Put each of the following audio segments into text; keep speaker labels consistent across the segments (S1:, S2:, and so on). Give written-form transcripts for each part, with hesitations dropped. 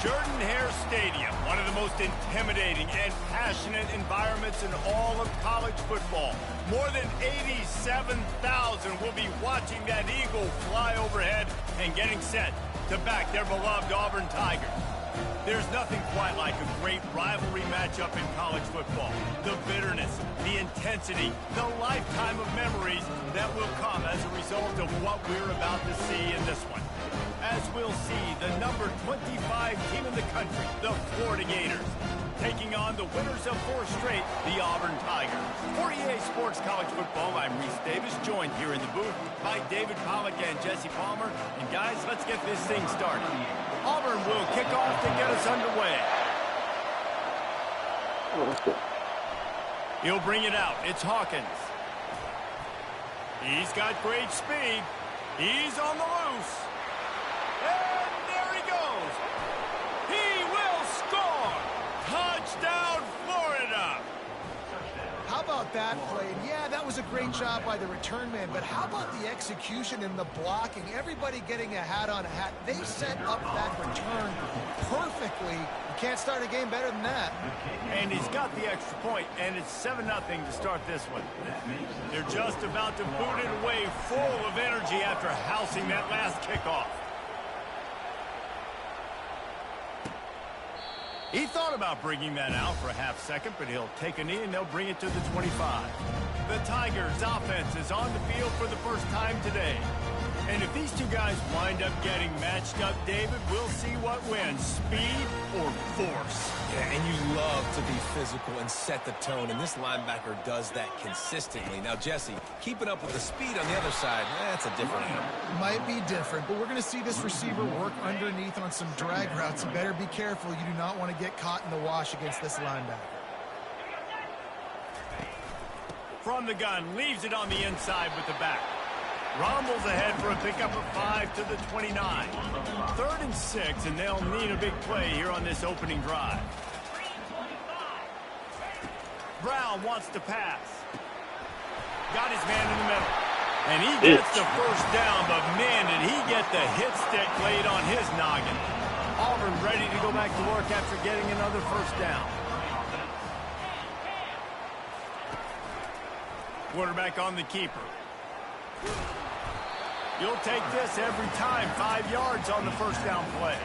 S1: Jordan-Hare Stadium, one of the most intimidating and passionate environments in all of college football. More than 87,000 will be watching that eagle fly overhead and getting set to back their beloved Auburn Tigers. There's nothing quite like a great rivalry matchup in college football. The bitterness, the intensity, the lifetime of memories that will come as a result of what we're about to see in this one. As we'll see the number 25 team in the country, the Florida Gators, taking on the winners of 4 straight, the Auburn Tigers. For EA Sports College Football, I'm Reese Davis, joined here in the booth by David Pollack and Jesse Palmer. And guys, let's get this thing started. Auburn will kick off to get us underway. He'll bring it out. It's Hawkins. He's got great speed. He's on the loose. And there he goes. He will score. Touchdown, Florida.
S2: How about that play? And yeah, that was a great job by the return man, but how about the execution and the blocking? Everybody getting a hat on a hat. They set up that return perfectly. You can't start a game better than that.
S1: And he's got the extra point, and it's 7-0 to start this one. They're just about to boot it away full of energy after housing that last kickoff. He thought about bringing that out for a half second, but he'll take a knee and they'll bring it to the 25. The Tigers' offense is on the field for the first time today. And if these two guys wind up getting matched up, David, we'll see what wins, speed or force.
S3: Yeah, and you love to be physical and set the tone, and this linebacker does that consistently. Now, Jesse, keeping up with the speed on the other side, that's a different animal.
S2: Might be different, but we're going to see this receiver work underneath on some drag routes. You better be careful. You do not want to get caught in the wash against this linebacker.
S1: From the gun, leaves it on the inside with the back. Rumbles ahead for a pickup of 5 to the 29. 3rd and 6, and they'll need a big play here on this opening drive. Brown wants to pass. Got his man in the middle. And he gets the first down, but man, did he get the hit stick laid on his noggin. Auburn ready to go back to work after getting another first down. Quarterback on the keeper. You'll take this every time. 5 yards on the first down play.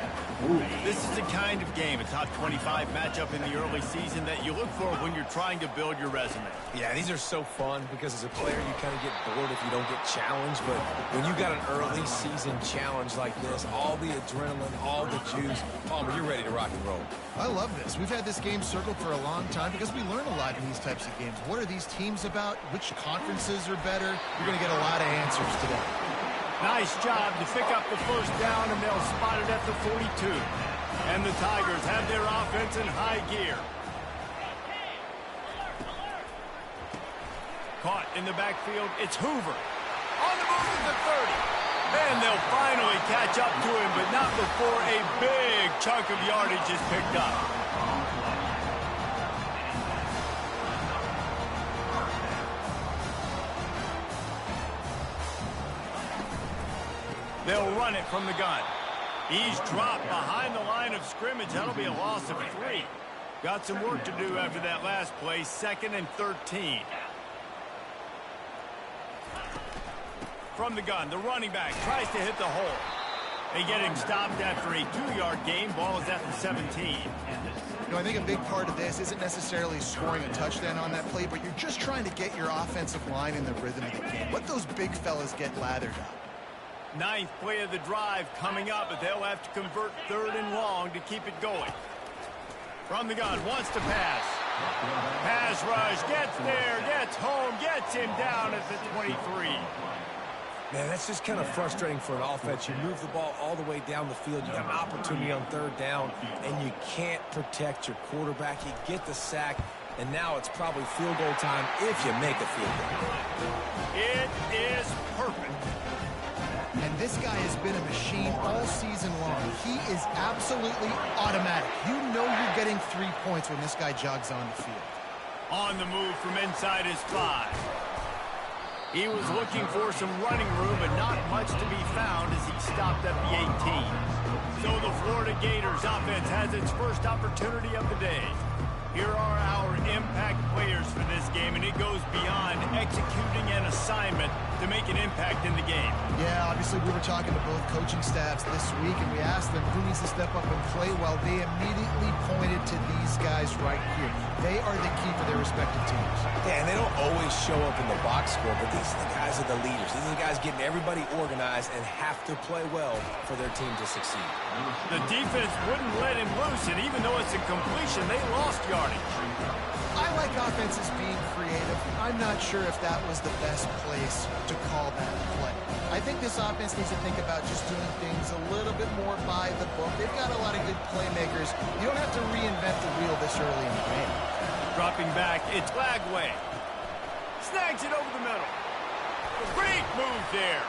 S1: This is the kind of game, a top 25 matchup in the early season that you look for when you're trying to build your resume.
S3: Yeah, these are so fun because as a player, you kind of get bored if you don't get challenged. But when you got an early season challenge like this, all the adrenaline, all the juice, Palmer, you're ready to rock and roll.
S2: I love this. We've had this game circled for a long time because we learn a lot in these types of games. What are these teams about? Which conferences are better? You're going to get a lot of answers today.
S1: Nice job to pick up the first down, and they'll spot it at the 42. And the Tigers have their offense in high gear. Caught in the backfield, it's Hoover. On the move at the 30. And they'll finally catch up to him, but not before a big chunk of yardage is picked up. They'll run it from the gun. He's dropped behind the line of scrimmage. That'll be a loss of 3. Got some work to do after that last play. 2nd and 13. From the gun, the running back tries to hit the hole. They get him stopped after a 2-yard gain. Ball is at the 17.
S2: I think a big part of this isn't necessarily scoring a touchdown on that play, but you're just trying to get your offensive line in the rhythm of the game. Let those big fellas get lathered up.
S1: 9th play of the drive coming up, but they'll have to convert 3rd and long to keep it going. From the gun, wants to pass. Pass rush, gets there, gets home, gets him down at the 23.
S3: Man, that's just kind of frustrating for an offense. You move the ball all the way down the field. You got an opportunity on 3rd down, and you can't protect your quarterback. You get the sack, and now it's probably field goal time if you make a field goal.
S1: It is perfect.
S2: And this guy has been a machine all season long. He is absolutely automatic. You know you're getting 3 points when this guy jogs on the field.
S1: On the move from inside his 5. He was looking for some running room, but not much to be found as he stopped at the 18. So the Florida Gators offense has its first opportunity of the day. Here are our impact players for this game, and it goes beyond executing an assignment to make an impact in the game.
S2: Yeah, obviously we were talking to both coaching staffs this week, and we asked them who needs to step up and play well. They immediately pointed to these guys right here. They are the key for their respective teams.
S3: Yeah, and they don't always show up in the box score, but these guys are the leaders. These are the guys getting everybody organized and have to play well for their team to succeed.
S1: The defense wouldn't let him loose, and even though it's a completion, they lost yardage.
S2: I like offenses being creative. I'm not sure if that was the best place to call that play. I think this offense needs to think about just doing things a little bit more by the book. They've got a lot of good playmakers. You don't have to reinvent the wheel this early in the game.
S1: Dropping back, it's Flagway. Snags it over the middle. Great move there.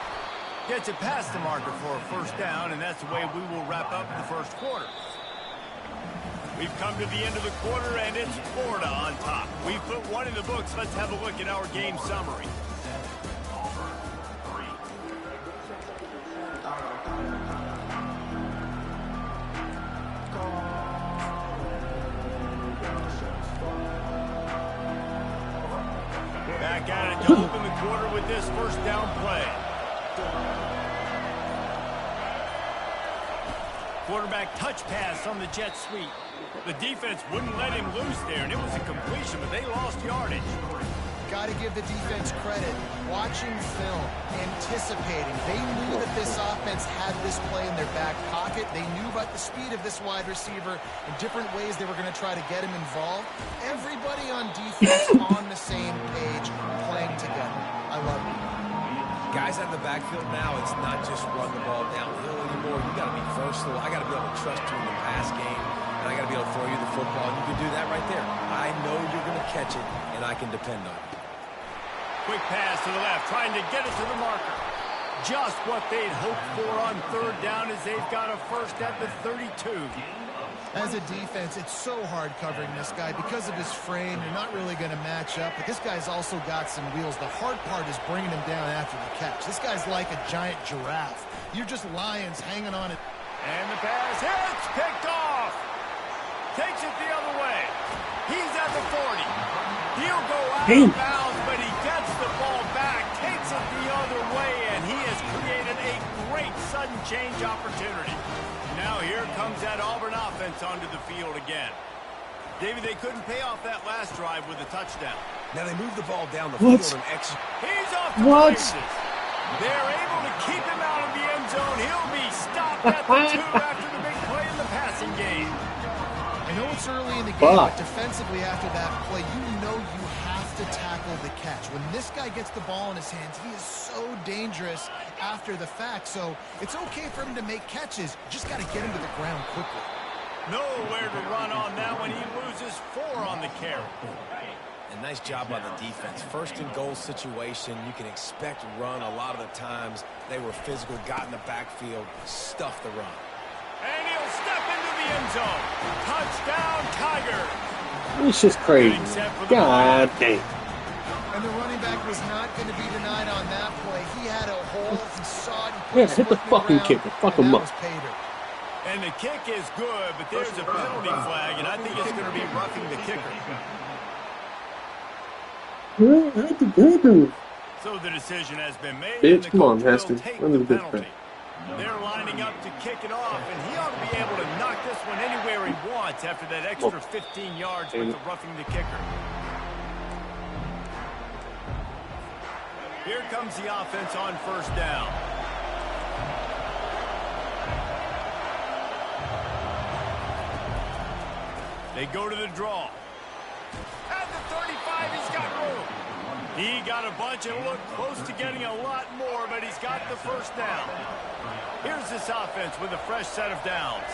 S1: Gets it past the marker for a 1st down, and that's the way we will wrap up the 1st quarter. We've come to the end of the quarter, and it's Florida on top. We've put 1 in the books. Let's have a look at our game summary. Back at it to open the quarter with this 1st down play. Quarterback touch pass on the jet sweep. The defense wouldn't let him loose there, and it was a completion, but they lost yardage.
S2: Got to give the defense credit. Watching film, anticipating. They knew that this offense had this play in their back pocket. They knew about the speed of this wide receiver and different ways they were going to try to get him involved. Everybody on defense on the same page, playing together. I love it.
S3: Guys out in the backfield now, it's not just run the ball downhill anymore. You got to be versatile. I got to be able to trust you in the pass game, and I got to be able to throw you the football. And you can do that right there. I know you're going to catch it, and I can depend on it.
S1: Quick pass to the left, trying to get it to the marker. Just what they'd hoped for on 3rd down as they've got a 1st at the 32.
S2: As a defense, it's so hard covering this guy. Because of his frame, you're not really going to match up. But this guy's also got some wheels. The hard part is bringing him down after the catch. This guy's like a giant giraffe. You're just lions hanging on it.
S1: And the pass hits, picked off. Takes it the other way. He's at the 40. He'll go out of bounds, but he gets the ball back, takes it the other way, and he has created a great sudden change opportunity. Now here comes that Auburn offense onto the field again. David, they couldn't pay off that last drive with a touchdown.
S3: Now they move the ball down the field and execute.
S1: He's off to races. They're able to keep him out of the end zone. He'll be stopped at the 2 after the big play in the passing game.
S2: I know it's early in the game, but defensively after that play, you know you have to tackle the catch. When this guy gets the ball in his hands, he is so dangerous after the fact. So it's okay for him to make catches. You just got to get him to the ground quickly.
S1: Nowhere to run on that when he loses 4 on the carry.
S3: A nice job by the defense. 1st and goal situation, you can expect run a lot of the times. They were physical, got in the backfield, stuffed the run.
S1: And he'll step into the end zone. Touchdown, Tiger.
S4: It's just crazy. God dang.
S2: And the running back was not going to be denied on that play. He had a hole. He saw it.
S4: Yes, hit the fucking kicker. Fuck him up.
S1: And the kick is good, but there's a penalty flag, and I think it's going to be roughing the kicker. So the decision has been made.
S4: Bitch, come on, Hester. Run to the bitch back.
S1: They're lining up to kick it off, and he ought to be able to knock this one anywhere he wants after that extra 15 yards with the roughing the kicker. Here comes the offense on first down. They go to the draw. At the 35, he's got room. He got a bunch and looked close to getting a lot more, but he's got the first down. Here's this offense with a fresh set of downs.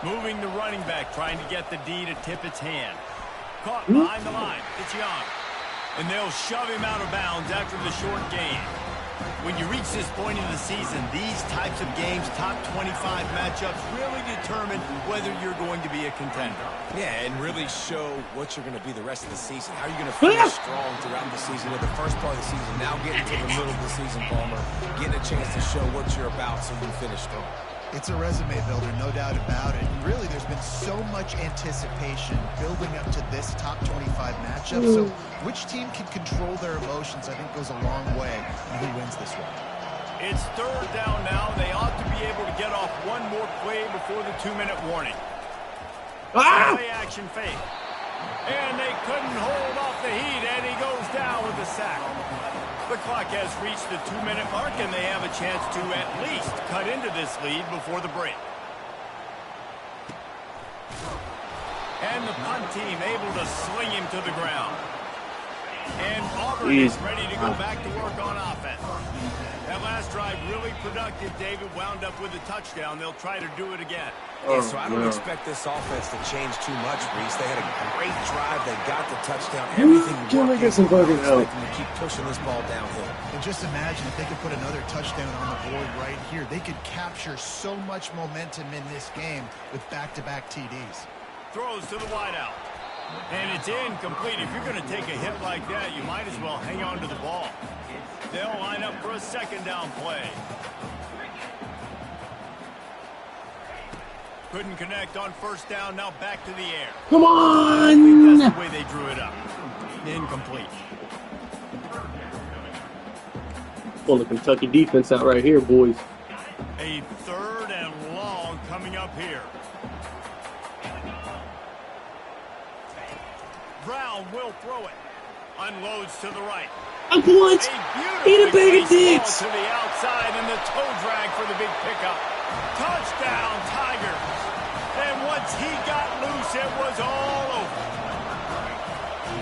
S1: Moving the running back, trying to get the D to tip its hand. Caught behind the line. It's Young. And they'll shove him out of bounds after the short gain. When you reach this point in the season, these types of games, top 25 matchups, really determine whether you're going to be a contender.
S3: Yeah, and really show what you're going to be the rest of the season. How are you going to finish strong throughout the season or the first part of the season? Now getting to the middle of the season, Palmer, getting a chance to show what you're about so you can finish strong.
S2: It's a resume builder, no doubt about it. And really, there's been so much anticipation building up to this top 25 matchup. So which team can control their emotions, I think, goes a long way in who wins this one.
S1: It's third down now. They ought to be able to get off one more play before the 2-minute warning. Play action fake. And they couldn't hold off the heat, and he goes down with a sack. The clock has reached the 2-minute mark, and they have a chance to at least cut into this lead before the break. And the punt team able to sling him to the ground. And Auburn is ready to go back to work on offense. That last drive really productive. David wound up with a touchdown. They'll try to do it again.
S3: So I don't expect this offense to change too much, Reese. They had a great drive. They got the touchdown. Everything worked.
S4: Get some fucking help.
S3: To keep pushing this ball downhill.
S2: And just imagine if they could put another touchdown on the board right here. They could capture so much momentum in this game with back-to-back TDs.
S1: Throws to the wideout. And it's incomplete. If you're going to take a hit like that, you might as well hang on to the ball. They'll line up for a second down play. Couldn't connect on first down. Now back to the air.
S4: Come on!
S1: I think that's the way they drew it up. Incomplete.
S4: Pull the Kentucky defense out right here, boys.
S1: A third and long coming up here. Brown will throw it. Unloads to the right.
S4: What? Eat a bag of dicks.
S1: To the outside and the toe drag for the big pickup. Touchdown, Tigers. And once he got loose, it was all over.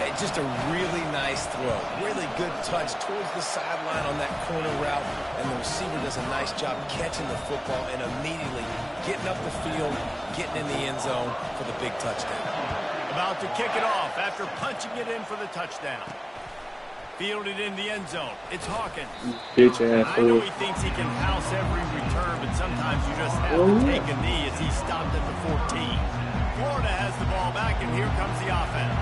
S3: Hey, just a really nice throw. Really good touch towards the sideline on that corner route. And the receiver does a nice job catching the football and immediately getting up the field, getting in the end zone for the big touchdown.
S1: About to kick it off after punching it in for the touchdown. Fielded in the end zone. It's Hawkins.
S4: Bitch ass.
S1: I know he thinks he can house every return, but sometimes you just have to take a knee as he stopped at the 14. Florida has the ball back, and here comes the offense.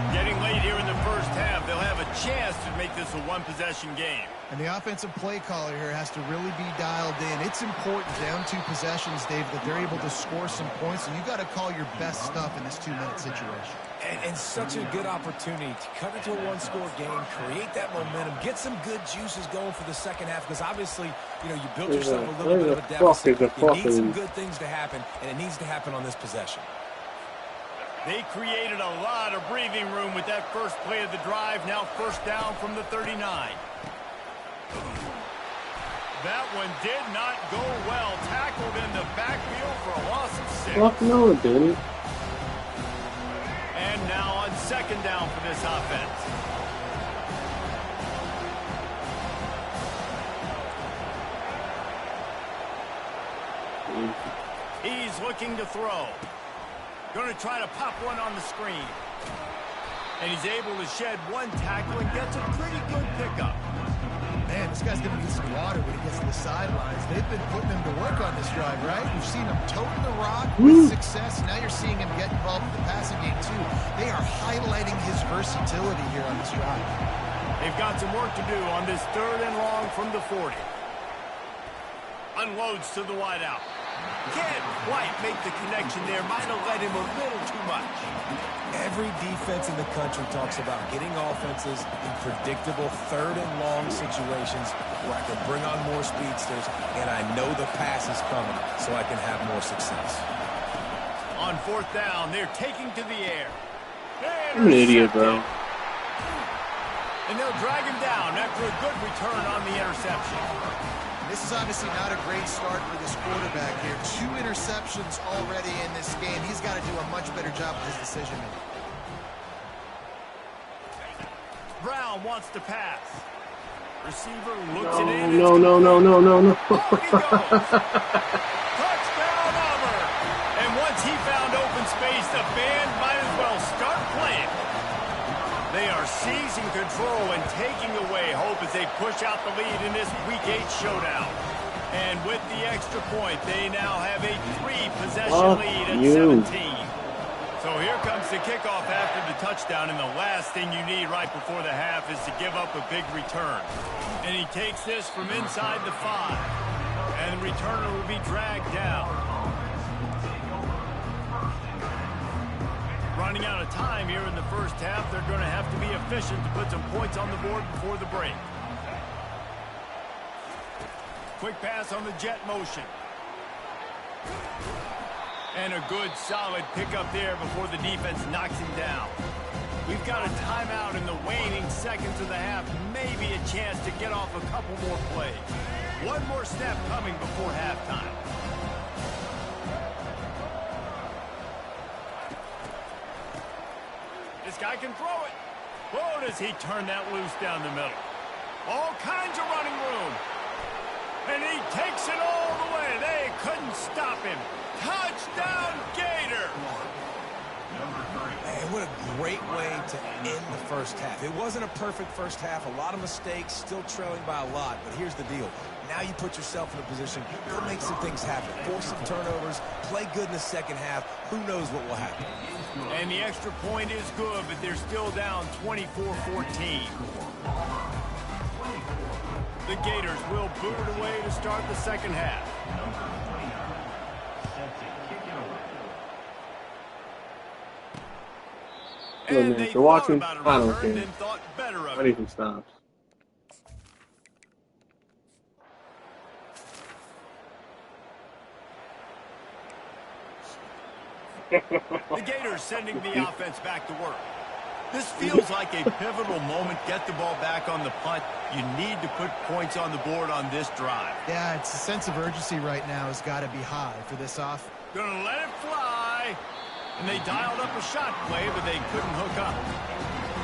S1: Getting late here in the first half, they'll have a chance to make this a one-possession game.
S2: And the offensive play caller here has to really be dialed in. It's important down 2 possessions, Dave, that they're able to score some points, and you got to call your best stuff in this 2-minute situation.
S3: And such a good opportunity to cut into a one-score game, create that momentum, get some good juices going for the second half, because obviously, you know, you built yourself a little bit of a deficit. You need some good things to happen, and it needs to happen on this possession.
S1: They created a lot of breathing room with that first play of the drive. Now first down from the 39. That one did not go well. Tackled in the backfield for a loss of 6.
S4: Fuck no, Danny.
S1: And now on second down for this offense. He's looking to throw. Going to try to pop one on the screen. And he's able to shed one tackle and gets a pretty good pickup.
S2: Man, this guy's going to need some water when he gets to the sidelines. They've been putting him to work on this drive, right? You've seen him toting the rock with success. Now you're seeing him get involved with the passing game, too. They are highlighting his versatility here on this drive.
S1: They've got some work to do on this third and long from the 40. Unloads to the wideout. Can't quite make the connection there. Might have led him a little too much.
S3: Every defense in the country talks about getting offenses in predictable third and long situations where I can bring on more speedsters and I know the pass is coming so I can have more success.
S1: On fourth down, they're taking to the air.
S4: I'm an idiot, bro.
S1: And they'll drag him down after a good return on the interception.
S2: This is obviously not a great start for this quarterback here. 2 interceptions already in this game. He's got to do a much better job with his decision-making.
S1: Brown wants to pass. Receiver looks it in.
S4: No.
S1: Oh, he goes. Touchdown, Auburn. And once he found open space, the band might as well start playing. They are seizing control and taking away hope as they push out the lead in this Week 8 showdown. And with the extra point, they now have a 3-possession lead at 17. So here comes the kickoff after the touchdown, and the last thing you need right before the half is to give up a big return. And he takes this from inside the 5. And the returner will be dragged down. Running out of time here in the first half, they're going to have to be efficient to put some points on the board before the break. Quick pass on the jet motion. And a good, solid pickup there before the defense knocks him down. We've got a timeout in the waning seconds of the half. Maybe a chance to get off a couple more plays. One more snap coming before halftime. This guy can throw it. Oh, does he turn that loose down the middle. All kinds of running room. And he takes it all the way. They couldn't stop him. Touchdown, Gator.
S3: Man, what a great way to end the first half. It wasn't a perfect first half. A lot of mistakes, still trailing by a lot. But here's the deal. Now you put yourself in a position, go make some things happen. Force some turnovers, play good in the second half. Who knows what will happen?
S1: And the extra point is good, but they're still down 24-14. The Gators will boot it away to start the second half. And they
S4: If you're watching,
S1: thought about
S4: I
S1: a
S4: don't
S1: return
S4: care.
S1: and thought better of it.
S4: Anything stops.
S1: The Gators sending the offense back to work. This feels like a pivotal moment. Get the ball back on the punt. You need to put points on the board on this drive.
S2: Yeah, it's a sense of urgency right now has got to be high for this off.
S1: Gonna let it fly. And they dialed up a shot play, but they couldn't hook up.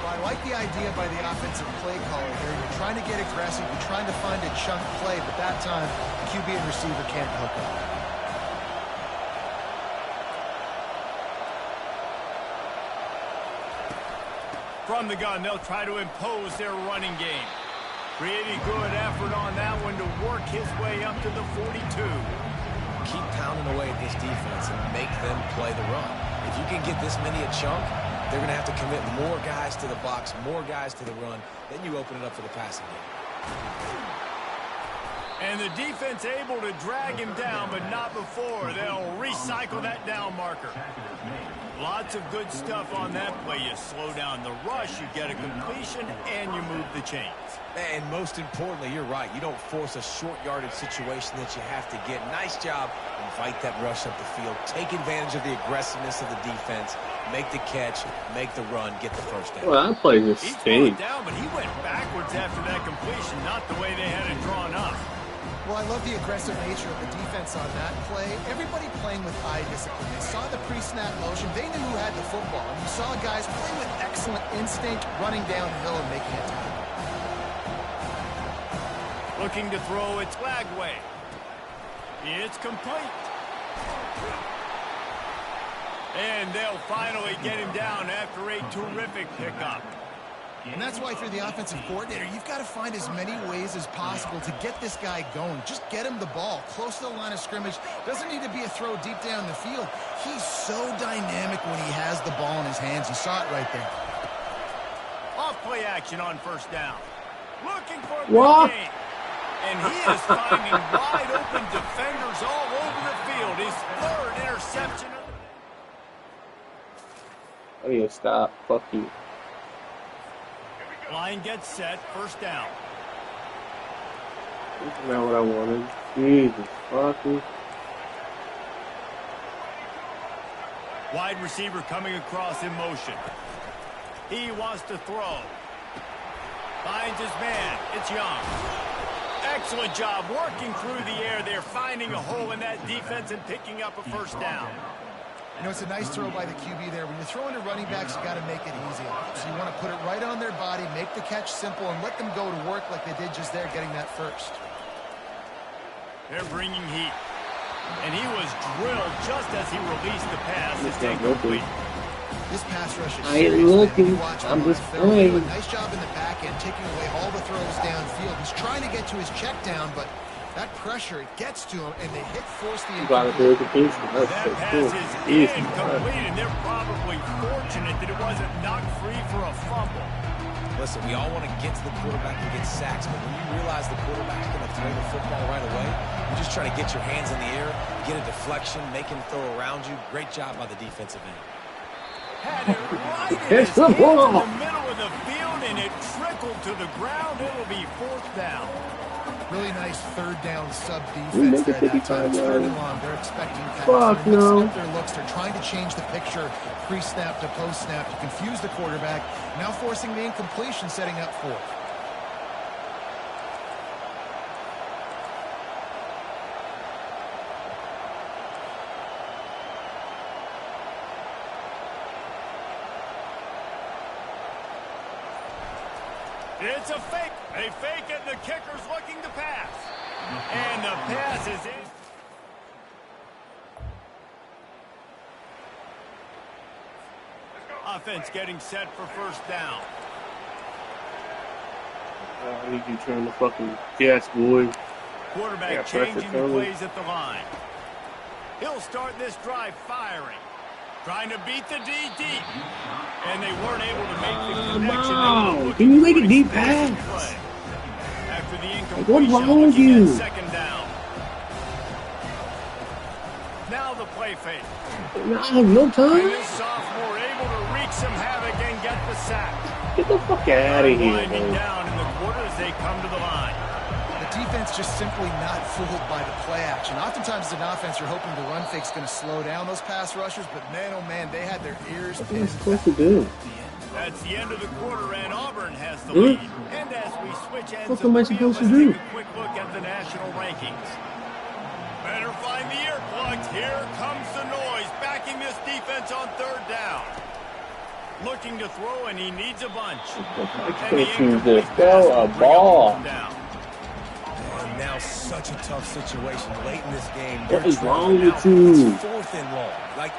S2: Well, I like the idea by the offensive play caller here. You're trying to get aggressive. You're trying to find a chunk play, but that time, the QB and receiver can't hook up.
S1: From the gun, they'll try to impose their running game. Pretty good effort on that one to work his way up to the 42.
S3: Keep pounding away at this defense and make them play the run. If you can get this many a chunk, they're going to have to commit more guys to the box, more guys to the run. Then you open it up for the passing game.
S1: And the defense able to drag him down, but not before. They'll recycle that down marker. Lots of good stuff on that play. You slow down the rush, you get a completion, and you move the chains.
S3: And most importantly, you're right. You don't force a short yardage situation that you have to get. Nice job. Invite that rush up the field. Take advantage of the aggressiveness of the defense. Make the catch. Make the run. Get the first down.
S4: Well, that play just
S1: He
S4: stinks.
S1: down, but he went backwards after that completion, not the way they had it drawn up.
S2: Well, I love the aggressive nature of the defense on that play. Everybody playing with eye discipline. They saw the pre-snap motion. They knew who had the football. And you saw guys play with excellent instinct, running downhill and making a tackle.
S1: Looking to throw, it's Flagway. It's complete. And they'll finally get him down after a terrific pickup.
S2: And that's why, if you're the offensive coordinator, you've got to find as many ways as possible to get this guy going. Just get him the ball close to the line of scrimmage. Doesn't need to be a throw deep down the field. He's so dynamic when he has the ball in his hands. You saw it right there.
S1: Off play action on first down. Looking for a
S4: What?
S1: big gain. And he is finding wide open defenders all over the field. His third interception.
S4: I need to stop. Fuck you.
S1: Line gets set. First down.
S4: This is not what I wanted. Jesus fucking.
S1: Wide receiver coming across in motion. He wants to throw. Finds his man. It's Young. Excellent job working through the air there, finding a hole in that defense and picking up a first down.
S2: You know, it's a nice throw by the QB there. When you're throwing to running backs, you got to make it easy. So you want to put it right on their body, make the catch simple, and let them go to work like they did just there, getting that first.
S1: They're bringing heat. And he was drilled just as he released the pass. It's incomplete.
S2: This pass rush is
S4: I ain't
S2: serious,
S4: looking.
S2: man.
S4: I'm just
S2: They're
S4: playing.
S2: doing a nice job in the back end, taking away all the throws downfield. He's trying to get to his check down, but that pressure, it gets to him, and they force the
S1: That
S4: That's
S1: pass
S4: cool.
S1: is incomplete, and they're probably fortunate that it wasn't knocked free for a fumble.
S3: Listen, we all want to get to the quarterback and get sacks, but when you realize the quarterback's going to throw the football right away, you just try to get your hands in the air, get a deflection, make him throw around you. Great job by the defensive end.
S1: Had it right in his hands in the middle of the field, and it trickled to the ground. It'll be fourth down.
S2: Really nice third down sub defense there. That time, third and long. They're expecting that.
S4: Fuck no.
S2: Their looks. They're trying to change the picture pre-snap to post-snap to confuse the quarterback. Now forcing the incompletion, setting up fourth.
S1: It's a fake. They fake it, and the kicker's looking to pass. And the pass is in. Offense getting set for first down.
S4: I need you trying to fucking gas, boy.
S1: Quarterback changing the plays at the line. He'll start this drive firing. Trying to beat the D deep. And they weren't able to make the connection.
S4: No. Can you make a deep pass?
S1: After the
S4: What's wrong with you?
S1: Second down. Now the play fake.
S4: No time.
S1: And this sophomore able to wreak some havoc and get the sack.
S4: Get the fuck out of here,
S1: Winding
S4: man.
S1: down in the quarter as they come to the line.
S2: The defense just simply not fooled by the play action. Oftentimes as an offense, you're hoping the run fake's going to slow down those pass rushers, but man, oh man, they had their ears
S4: What am I
S2: pinned.
S4: supposed to do?
S1: That's the end of the quarter, and Auburn has the lead. And as we switch ends
S4: What am I
S1: of the field,
S4: supposed to
S1: let's
S4: do?
S1: take a quick look at the national rankings. Better find the earplugs. Here comes the noise, backing this defense on third down. Looking to throw, and he needs a bunch.
S4: Expecting to throw a ball.
S3: And now such a tough situation late in this game.
S4: What is wrong
S3: Now
S4: with you?
S3: It's fourth and long. Like,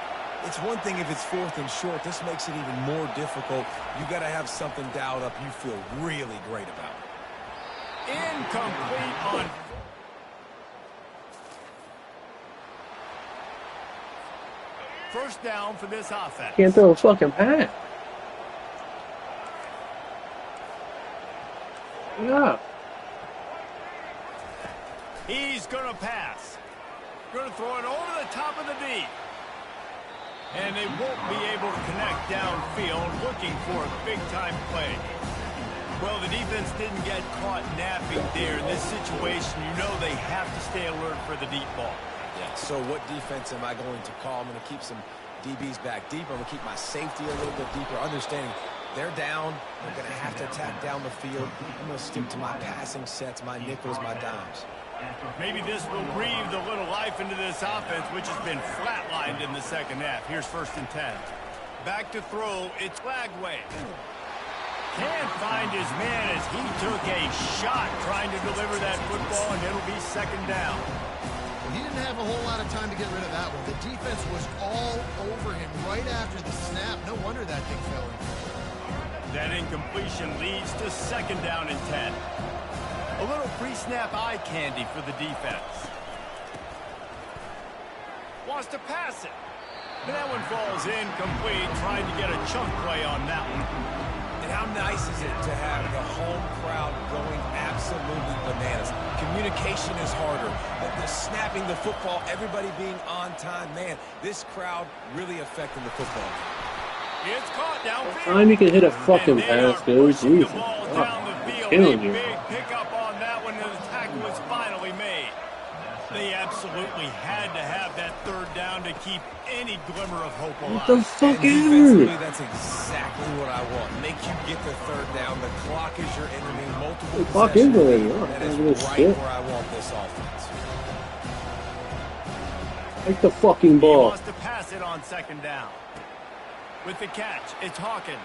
S3: it's one thing if it's fourth and short. This makes it even more difficult. You got to have something dialed up you feel really great about.
S1: Incomplete on... First down for this offense.
S4: Can't throw a fucking pass. Yeah.
S1: He's going to pass. Going to throw it over the top of the D. And they won't be able to connect downfield, looking for a big-time play. Well, the defense didn't get caught napping there in this situation. You know they have to stay alert for the deep ball.
S3: Yeah, so what defense am I going to call? I'm going to keep some DBs back deeper. I'm going to keep my safety a little bit deeper, understanding they're down. They're going to have to attack down the field. I'm going to stick to my passing sets, my nickels, my dimes.
S1: Maybe this will breathe a little life into this offense, which has been flatlined in the second half. Here's first and 10. Back to throw. It's Flagway. Can't find his man as he took a shot trying to deliver that football, and it'll be second down.
S2: He didn't have a whole lot of time to get rid of that one. The defense was all over him right after the snap. No wonder that thing fell in.
S1: That incompletion leads to second down and 10. A little pre-snap eye candy for the defense. Wants to pass it. And that one falls incomplete, trying to get a chunk play on that one.
S3: And how nice is it to have the home crowd going absolutely bananas? Communication is harder. The snapping the football, everybody being on time. Man, this crowd really affecting the football.
S1: It's caught downfield.
S4: Time you can hit a fucking pass, dude. Jesus. Killing you.
S1: Big pickup on that one, and the tackle was finally made. They absolutely had to have that third down to keep any glimmer of hope alive.
S4: What the fuck
S3: Defensively,
S4: ever?
S3: that's exactly what I want. Make you get the third down. The clock is your enemy. Multiple
S4: Clock is
S3: possessions.
S4: your enemy.
S3: That is right
S4: Shit.
S3: where I want this offense.
S4: Take the fucking
S1: He
S4: ball.
S1: wants to pass it on second down. With the catch, it's Hawkins.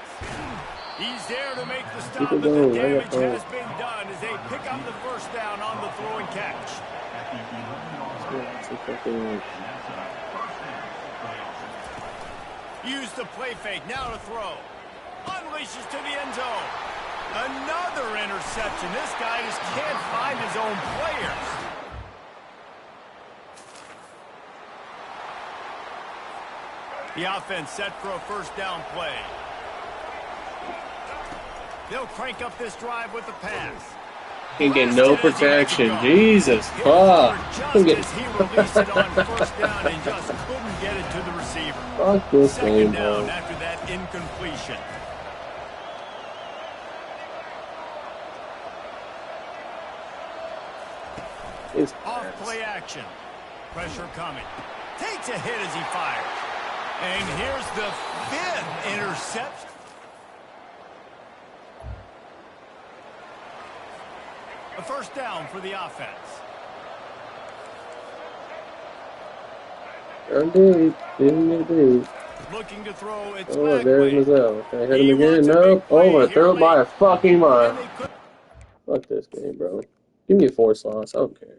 S1: He's there to make the stop, but the damage has been done as they pick up the first down on the throw and catch. Use the play fake, now to throw. Unleashes to the end zone. Another interception. This guy just can't find his own players. The offense set for a first down play. They'll crank up this drive with the pass.
S4: Can't get no protection. Jesus fuck.
S1: Just as he released it on first down and just couldn't get it to the receiver.
S4: Fuck this game,
S1: Second down
S4: bro.
S1: after that incompletion.
S4: It's
S1: Off play action. Pressure coming. Takes a hit as he fires. And here's the fifth interception. A first down for the offense. Looking to throw its
S4: Oh,
S1: back
S4: there's
S1: way.
S4: Mazel. Can I hit
S1: He
S4: him again?
S1: wants a
S4: No.
S1: big play
S4: Oh, my
S1: here
S4: throw by
S1: late.
S4: a fucking mile.
S1: And they could-
S4: Fuck this game, bro. Give me a 4 slots. I don't care.